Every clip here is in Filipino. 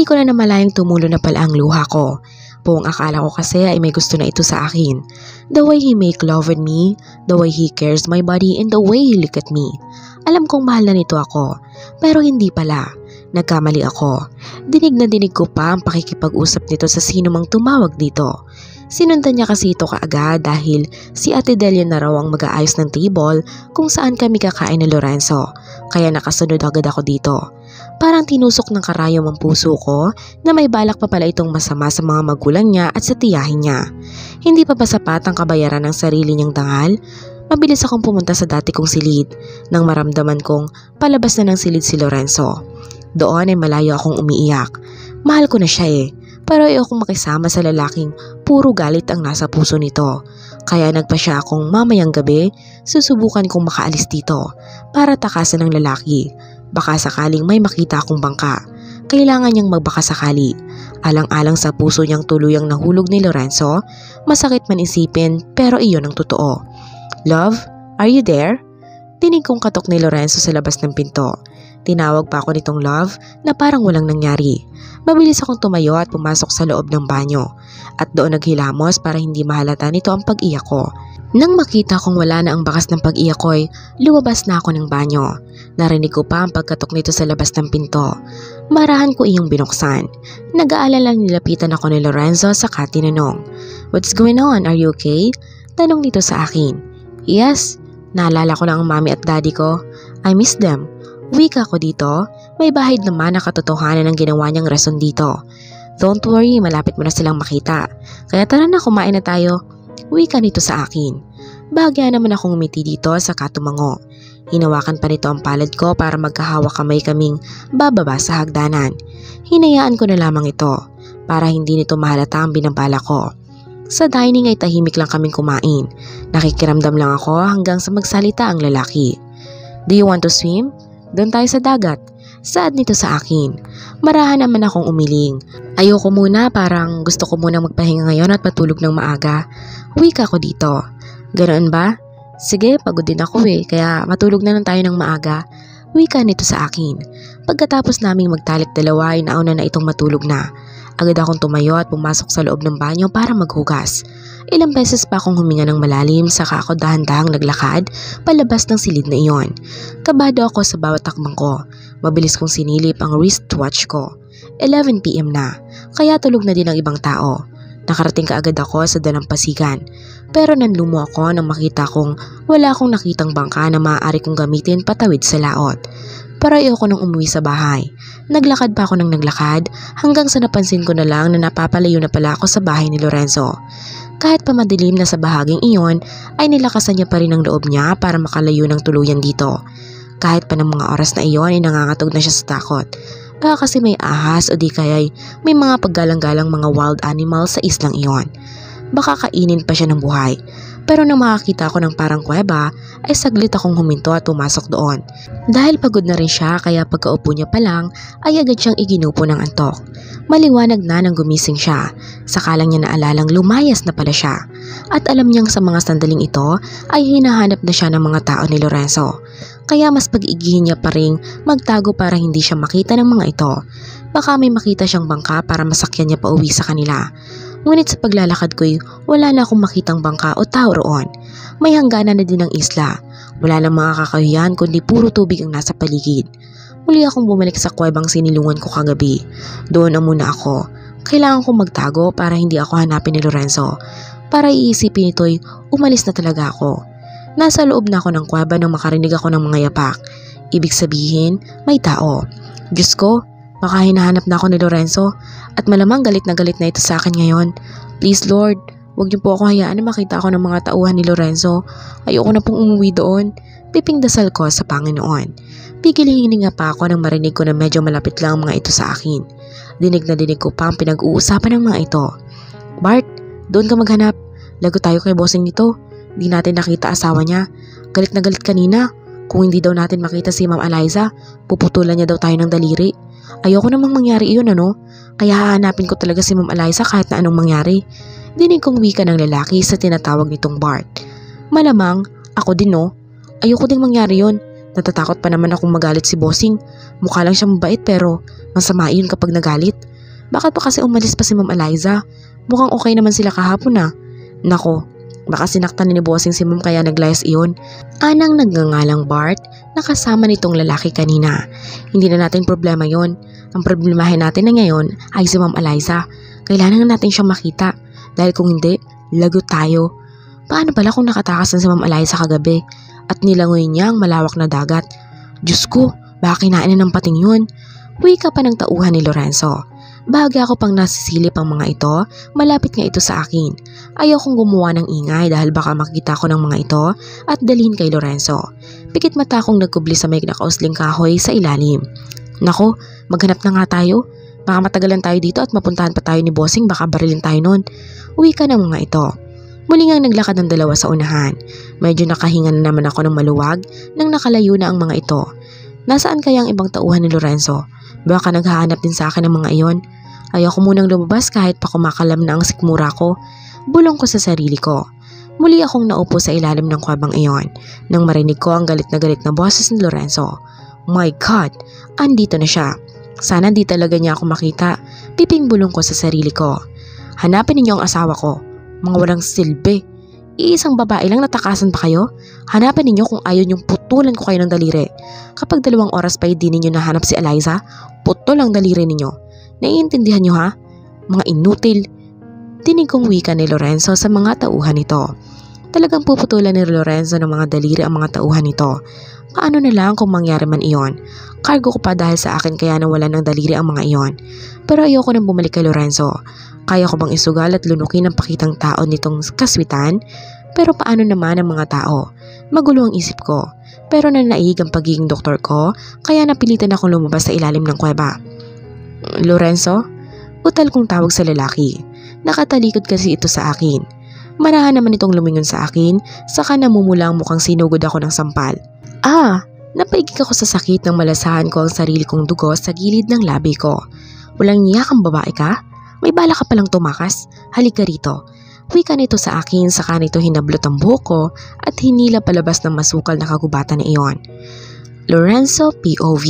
Di ko na namalayang tumulo na pala ang luha ko. Buong akala ko kasi ay may gusto na ito sa akin. The way he make love with me, the way he cares my body, and the way he look at me. Alam kong mahal na nito ako, pero hindi pala. Nagkamali ako. Dinig na dinig ko pa ang pakikipag-usap nito sa sino mang tumawag dito. Sinundan niya kasi ito kaagad dahil si Ate Delia na raw ang mag-aayos ng table kung saan kami kakain ni Lorenzo. Kaya nakasunod agad ako dito. Parang tinusok ng karayom ang puso ko na may balak pa pala itong masama sa mga magulang niya at sa tiyahin niya. Hindi pa ba sapat ang kabayaran ng sarili niyang dangal? Mabilis akong pumunta sa dati kong silid nang maramdaman kong palabas na ng silid si Lorenzo. Doon ay malayo akong umiiyak. Mahal ko na siya pero ayokong makisama sa lalaking puro galit ang nasa puso nito. Kaya nagpa siya akong mamayang gabi, susubukan kong makaalis dito para takasan ng lalaki. Baka sakaling may makita akong bangka. Kailangan niyang magbaka sakali. Alang-alang sa puso niyang tuluyang nahulog ni Lorenzo, masakit man isipin pero iyon ang totoo. Love, are you there? Tinig kong katok ni Lorenzo sa labas ng pinto. Tinawag pa ako nitong Love na parang walang nangyari. Mabilis akong tumayo at pumasok sa loob ng banyo at doon naghilamos para hindi mahalata nito ang pag-iyak ko. Nang makita kong wala na ang bakas ng pag-iyak ko ay lumabas na ako ng banyo. Narinig ko pa ang pagkatok nito sa labas ng pinto. Marahan ko iyong binuksan. Nag-aalalang nilapitan ako ni Lorenzo saka tinanong, "What's going on? Are you okay?" Tanong nito sa akin. "Yes, naalala ko lang ang mami at daddy ko. I miss them." Wika ko dito, may bahid naman na katotohanan ng ginawa niyang rason dito. "Don't worry, malapit mo na silang makita. Kaya tara na, kumain na tayo." Wika nito sa akin. Bahagya naman akong umiti dito sa katumango. Hinawakan pa nito ang palad ko para magkahawak kamay kaming bababa sa hagdanan. Hinayaan ko na lamang ito para hindi nito mahalata ang binabala ko. Sa dining ay tahimik lang kaming kumain. Nakikiramdam lang ako hanggang sa magsalita ang lalaki. "Do you want to swim? Doon tayo sa dagat." Saad nito sa akin. Marahan naman akong umiling. Ayoko muna, parang gusto ko muna magpahinga ngayon at matulog ng maaga. Wika ko dito. "Ganoon ba? Sige, pagod din ako kaya matulog na lang tayo ng maaga." Wika nito sa akin. Pagkatapos naming magtalik dalawa ay nauna na itong matulog na. Agad akong tumayo at pumasok sa loob ng banyo para maghugas. Ilang beses pa akong huminga ng malalim saka ako dahan-dahang naglakad palabas ng silid na iyon. Kabado ako sa bawat takbang ko. Mabilis kong sinilip ang wristwatch ko. 11 PM na, kaya tulog na din ang ibang tao. Nakarating kaagad ako sa dalampasigan. Pero nanlumo ako nang makita kong wala akong nakitang bangka na maaari kong gamitin patawid sa laot. Pero ayoko nang umuwi sa bahay. Naglakad pa ako ng naglakad hanggang sa napansin ko na lang na napapalayo na pala ako sa bahay ni Lorenzo. Kahit pa madilim na sa bahaging iyon ay nilakasan niya pa rin ang loob niya para makalayo ng tuluyan dito. Kahit pa ng mga oras na iyon ay nangangatog na siya sa takot. Baka kasi may ahas o di kaya'y may mga paggalang-galang mga wild animals sa islang iyon. Baka kainin pa siya ng buhay. Pero nang makakita ko ng parang kuweba ay saglit akong huminto at pumasok doon. Dahil pagod na rin siya kaya pagkaupo niya pa lang ay agad siyang iginupo ng antok. Maliwanag na nang gumising siya. Saka lang niya naalalang lumayas na pala siya. At alam niyang sa mga sandaling ito ay hinahanap na siya ng mga tao ni Lorenzo. Kaya mas pag-iigihin niya pa ring magtago para hindi siya makita ng mga ito. Baka may makita siyang bangka para masakyan niya pa uwi sa kanila. Ngunit sa paglalakad ko'y wala na akong makitang bangka o tao roon. May hangganan na din ang isla. Wala na mga kakahuyan kundi puro tubig ang nasa paligid. Muli akong bumalik sa kuwebang sinilungan ko kagabi. Doon na muna ako. Kailangan kong magtago para hindi ako hanapin ni Lorenzo. Para iisipin ito'y umalis na talaga ako. Nasa loob na ako ng kuweba nang makarinig ako ng mga yapak. Ibig sabihin, may tao. Diyos ko, baka hinahanap na ako ni Lorenzo at malamang galit na ito sa akin ngayon. Please Lord, huwag niyo po ako hayaan na makita ako ng mga tauhan ni Lorenzo. Ayoko na pong umuwi doon. Piping dasal ko sa Panginoon. Pigiling nga pa ako nang marinig ko na medyo malapit lang ang mga ito sa akin. Dinig na dinig ko pa ang pinag-uusapan ng mga ito. "Bart, doon ka maghanap. Lago tayo kay bossing nito. Di natin nakita asawa niya. Galit na galit kanina. Kung hindi daw natin makita si Ma'am Eliza, puputulan niya daw tayo ng daliri. Ayoko namang mangyari iyon Kaya hahanapin ko talaga si Ma'am Eliza kahit na anong mangyari." Dinig kong wika ng lalaki sa tinatawag nitong Bart. Malamang, ako din Ayoko ding mangyari yun. Natatakot pa naman akong magalit si bossing. Mukha lang siyang mabait pero masama yun kapag nagalit. Bakit pa kasi umalis pa si Ma'am Eliza? Mukhang okay naman sila kahapon na. Nako, baka sinaktan ni bossing si Ma'am kaya naglayas iyon. Anang nagngangalang Bart na kasama nitong lalaki kanina. Hindi na natin problema yon. Ang problemahin natin na ngayon ay si Ma'am Eliza. Kailangan natin siyang makita. Dahil kung hindi, lagot tayo. Paano pala kung nakatakas na si Ma'am Eliza kagabi at nilangoy niya ang malawak na dagat? Diyos ko, baka kinain na ng pating yun. Wika pa ng tauhan ni Lorenzo. Bahagi ako pang nasisilip ang mga ito, malapit nga ito sa akin. Ayaw kong gumawa ng ingay dahil baka makita ko ng mga ito at dalhin kay Lorenzo. Pikit mata akong nagkubli sa may nakausling kahoy sa ilalim. Nako, maghanap na nga tayo. Baka matagalan tayo dito at mapuntahan pa tayo ni bossing, baka barilin tayo nun. Uwi ka ng mga ito. Muli nga naglakad ng dalawa sa unahan. Medyo nakahinga na naman ako ng maluwag nang nakalayo na ang mga ito. Nasaan kaya ang ibang tauhan ni Lorenzo? Baka naghahanap din sa akin ng mga iyon. Ayaw ko munang lumabas kahit pa kumakalam na ang sikmura ko. Bulong ko sa sarili ko. Muli akong naupo sa ilalim ng kwabang iyon nang marinig ko ang galit na boses ni Lorenzo. My God! Andito na siya. Sana di talaga niya ako makita. Piping bulong ko sa sarili ko. Hanapin ninyo ang asawa ko. Mga walang silbi. Iisang babae lang natakasan pa kayo? Hanapin ninyo kung ayaw niyong putulan ko kayo ng daliri. Kapag 2 oras pa hindi ninyo nahanap si Eliza, putol ang daliri ninyo. Naiintindihan niyo ha? Mga inutil. Tinig kong wika ni Lorenzo sa mga tauhan nito. Talagang puputulan ni Lorenzo ng mga daliri ang mga tauhan nito. Paano na lang kung mangyari man iyon? Cargo ko pa dahil sa akin kaya nawala ng daliri ang mga iyon. Pero ayoko nang bumalik kay Lorenzo. Kaya ko bang isugal at lunukin ang pakitang tao nitong kaswitan? Pero paano naman ang mga tao? Magulo ang isip ko. Pero nanaig ang pagiging doktor ko, kaya napilitan akong lumabas sa ilalim ng kuweba. Lorenzo? Utal kong tawag sa lalaki. Nakatalikod kasi ito sa akin. Marahan naman itong lumingon sa akin, saka namumula ang mukhang sinugod ako ng sampal. Napaigik ako sa sakit nang malasahan ko ang sarili kong dugo sa gilid ng labi ko. Walang niya kang babae ka? May bala ka palang tumakas? Halika rito. Wika nito sa akin, saka nito hinablot ang buhok ko at hinila palabas ng masukal na kagubatan na iyon. Lorenzo POV.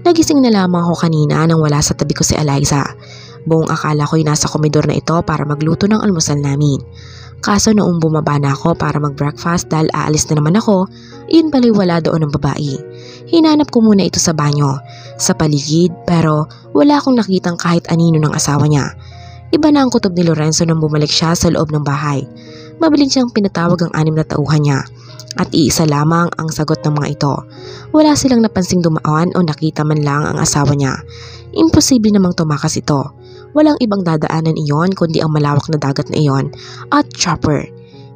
Nagising na lamang ako kanina nang wala sa tabi ko si Eliza. Buong akala ko'y nasa komedor na ito para magluto ng almusal namin. Kaso noong bumaba na ako para mag-breakfast dahil aalis na naman ako, yun pala'y wala doon ng babae. Hinanap ko muna ito sa banyo, sa paligid, pero wala akong nakitang kahit anino ng asawa niya. Iba na ang kutob ni Lorenzo nang bumalik siya sa loob ng bahay. Mabilis siyang pinatawag ang 6 na tauhan niya. At iisa lamang ang sagot ng mga ito. Wala silang napansing dumaan o nakita man lang ang asawa niya. Imposible namang tumakas ito. Walang ibang dadaanan iyon kundi ang malawak na dagat na iyon at chopper.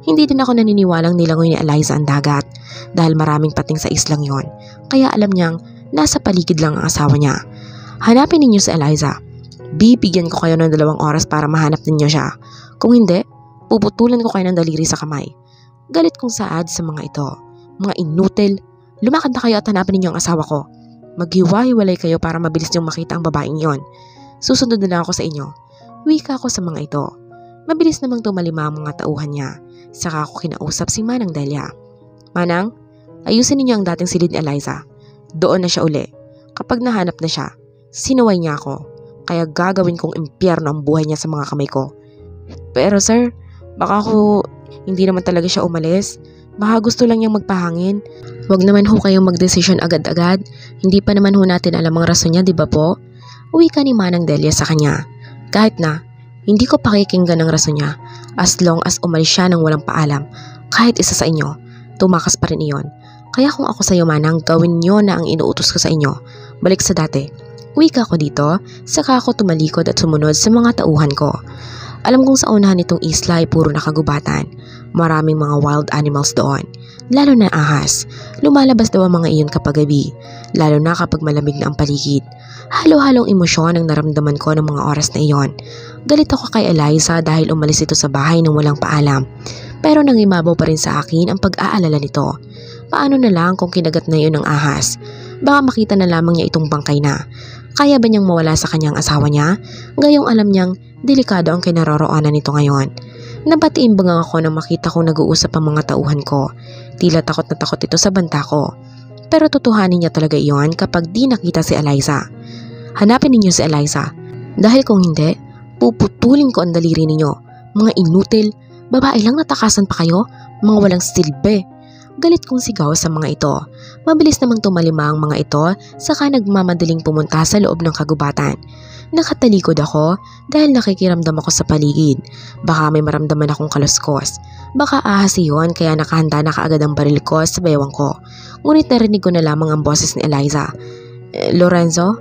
Hindi din ako naniniwalang nilangoy ni Eliza ang dagat dahil maraming pating sa islang yon. Kaya alam niyang nasa paligid lang ang asawa niya. Hanapin ninyo si Eliza. Bibigyan ko kayo ng 2 oras para mahanap ninyo siya. Kung hindi, puputulan ko kayo ng daliri sa kamay. Galit kong saad sa mga ito. Mga inutil. Lumakad na kayo at hanapin ninyo ang asawa ko. Maghiwa-hiwalay kayo para mabilis niyong makita ang babaeng yon. Susunod na lang ako sa inyo. Wika ako sa mga ito. Mabilis namang tumalima ang mga tauhan niya. Saka ako kinausap si Manang Delia. Manang, ayusin ninyo ang dating silid ni Eliza. Doon na siya uli. Kapag nahanap na siya, sinuway niya ako. Kaya gagawin kong impyerno ang buhay niya sa mga kamay ko. Pero sir, baka hindi naman talaga siya umalis. Baka gusto lang niyang magpahangin. Huwag naman ho kayong magdesisyon agad-agad. Hindi pa naman ho natin alam ang rason niya, di ba po? Uwi ka ni Manang Delia sa kanya. Kahit na, hindi ko pakikinggan ang rason niya. As long as umalis siya nang walang paalam, kahit isa sa inyo, tumakas pa rin iyon. Kaya kung ako sa iyo Manang, gawin niyo na ang inuutos ko sa inyo. Balik sa dati. Uwi ka ako dito, saka ako tumalikod at sumunod sa mga tauhan ko. Alam kong sa unahan nitong isla ay puro nakagubatan. Maraming mga wild animals doon, lalo na ahas. Lumalabas daw ang mga iyon kapag gabi, lalo na kapag malamig na ang paligid. Halo-halong emosyon ang naramdaman ko ng mga oras na iyon. Galit ako kay Eliza dahil umalis ito sa bahay nang walang paalam. Pero nangimabaw pa rin sa akin ang pag-aalala nito. Paano na lang kung kinagat na yun ng ahas? Baka makita na lamang niya itong bangkay na. Kaya ba niyang mawala sa kanyang asawa niya? Gayong alam niyang delikado ang kinaroroonan nito ngayon. Nabatiin bangang ako nang makita kong nag-uusap ang mga tauhan ko. Tila takot na takot ito sa banta ko. Pero tutuhanin niya talaga iyon kapag di nakita si Eliza. Hanapin ninyo si Eliza. Dahil kung hindi, puputulin ko ang daliri ninyo. Mga inutil, babae lang natakasan pa kayo, mga walang silbi. Galit kong sigaw sa mga ito. Mabilis namang tumalima ang mga ito, saka nagmamadaling pumunta sa loob ng kagubatan. Nakatalikod ako dahil nakikiramdam ako sa paligid. Baka may maramdaman akong kaluskos. Baka ahas iyon kaya nakahanda na kaagad ang baril ko sa bewang ko. Ngunit narinig ko na lamang ang boses ni Eliza. Lorenzo?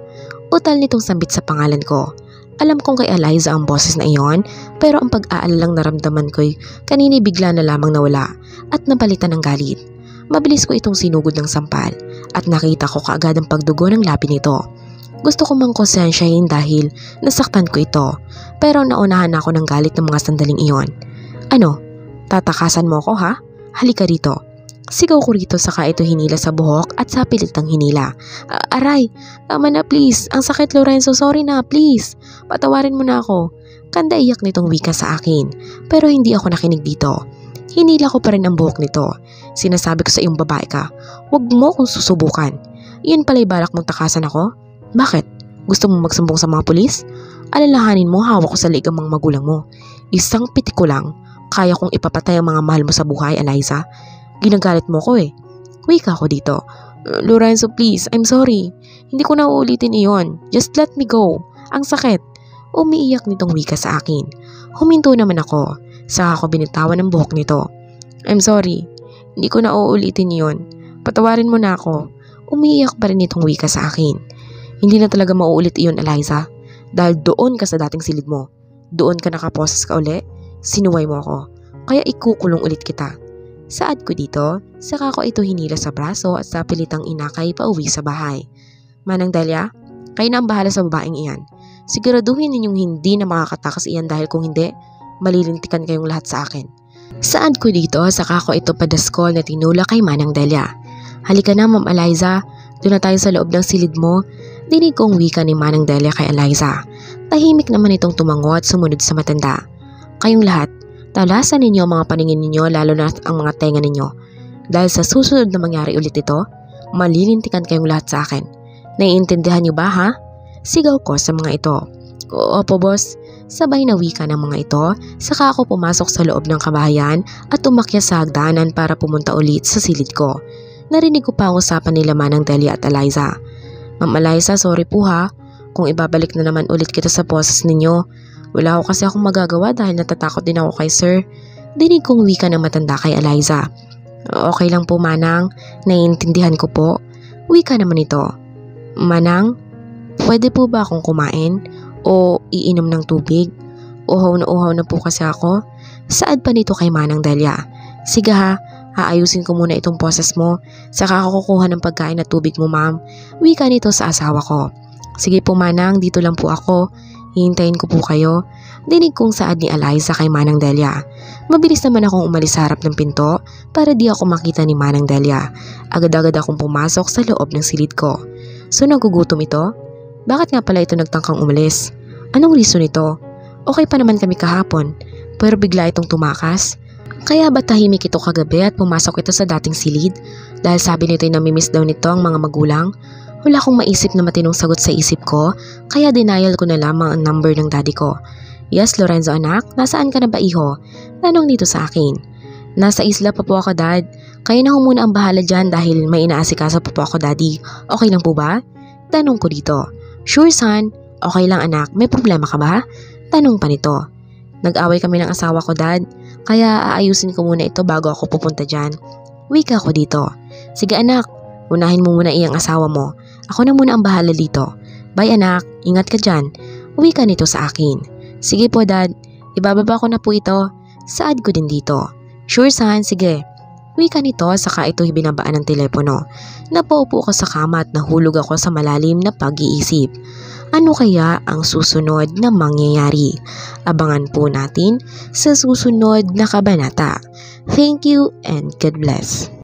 Utal nitong sambit sa pangalan ko. Alam kong kay Eliza ang boses na iyon, pero ang pag-aalalang naramdaman ko'y kanini bigla na lamang nawala at napalitan ng galit. Mabilis ko itong sinugod ng sampal at nakita ko kaagad ang pagdugo ng labi nito. Gusto ko mang konsensyahin dahil nasaktan ko ito, pero naunahan ako ng galit ng mga sandaling iyon. Ano? Tatakasan mo ko ha? Halika rito. Sigaw ko rito saka ito hinila sa buhok at sa pilitang hinila. Aray, tama na please. Ang sakit Lorenzo, sorry na please. Patawarin mo na ako. Kanda iyak nitong wika sa akin, pero hindi ako nakinig dito. Hinila ko pa rin ang buhok nito. Sinasabi ko sa iyong babae ka, huwag mo akong susubukan. Iyon pala'y balak mong takasan ako? Bakit? Gusto mong magsumbong sa mga pulis? Alalahanin mo hawak ko sa liig ang mga magulang mo. Isang pitik ko lang, kaya kong ipapatay ang mga mahal mo sa buhay, Eliza. Ginagalit mo ko eh. Wika ko dito. Lorenzo, please, I'm sorry. Hindi ko na uulitin iyon. Just let me go. Ang sakit. Umiiyak nitong wika sa akin. Huminto naman ako. Saka ako binitawan ng buhok nito. I'm sorry. Hindi ko na uulitin iyon. Patawarin mo na ako. Umiiyak pa rin itong wika sa akin. Hindi na talaga mauulit iyon, Eliza. Dahil doon ka sa dating silid mo. Doon ka nakaposes ka uli. Sinuway mo ako. Kaya ikukulong ulit kita. Saad ko dito, saka ko ito hinila sa braso at sa pilitang inakay pa uwi sa bahay. Manang Delia, kayo na ang bahala sa babaeng iyan. Siguraduhin ninyong hindi na makakatakas iyan dahil kung hindi, malilintikan kayong lahat sa akin. Saad ko dito, saka ko ito padaskol na tinula kay Manang Delia. Halika na, Ma'am Eliza. Doon na tayo sa loob ng silid mo. Dinig kong wika ni Manang Delia kay Eliza. Tahimik naman itong tumango at sumunod sa matanda. Kayong lahat, talasan ninyo ang mga paningin ninyo lalo na ang mga tenga ninyo. Dahil sa susunod na mangyari ulit ito, malilintikan kayong lahat sa akin. Naiintindihan niyo ba ha? Sigaw ko sa mga ito. Opo boss. Sabay na wika ng mga ito, saka ako pumasok sa loob ng kabahayan at umakyat sa hagdanan para pumunta ulit sa silid ko. Narinig ko pa ang usapan nila Manang Delia at Eliza. Ma'am Eliza, sorry po ha. Kung ibabalik na naman ulit kita sa poses ninyo, wala ko kasi akong magagawa dahil natatakot din ako kay sir. Dinig kong wika ng matanda kay Eliza. Okay lang po Manang, naiintindihan ko po. Wika naman ito. Manang, pwede po ba akong kumain? O iinom ng tubig? Uhaw na po kasi ako. Saad pa nito kay Manang Delia. Sige ha, aayusin ko muna itong poses mo. Saka ako kukuha ng pagkain at tubig mo ma'am. Wika nito sa asawa ko. Sige po Manang, dito lang po ako. Hihintayin ko po kayo. Dinig kong saad ni Eliza kay Manang Delia. Mabilis naman akong umalis sa harap ng pinto para di ako makita ni Manang Delia. Agad-agad akong pumasok sa loob ng silid ko. So nagugutom ito? Bakit nga pala ito nagtangkang umalis? Anong reason ito? Okay pa naman kami kahapon, pero bigla itong tumakas. Kaya ba tahimik ito kagabi at pumasok ito sa dating silid? Dahil sabi nito ay namimiss daw nito ang mga magulang? Wala akong maisip na matinong sagot sa isip ko, kaya denial ko na lamang ang number ng daddy ko. Yes, Lorenzo anak, nasaan ka na ba iho? Tanong nito sa akin. Nasa isla pa po ako dad, kaya na muna ang bahala dyan dahil may inaasikaso pa po ako daddy. Okay lang po ba? Tanong ko dito. Sure son, okay lang anak, may problema ka ba? Tanong pa nito. Nag-away kami ng asawa ko dad, kaya aayusin ko muna ito bago ako pupunta dyan. Wika ko dito. Sige anak, unahin mo muna iyang asawa mo. Ako na muna ang bahala dito. Bye anak, ingat ka dyan. Wika nito sa akin. Sige po dad, ibababa ko na po ito. Saad ko din dito. Sure son, sige. Wika nito saka ito binabaan ng telepono. Napaupo ko sa kama at nahulog ako sa malalim na pag-iisip. Ano kaya ang susunod na mangyayari? Abangan po natin sa susunod na kabanata. Thank you and God bless.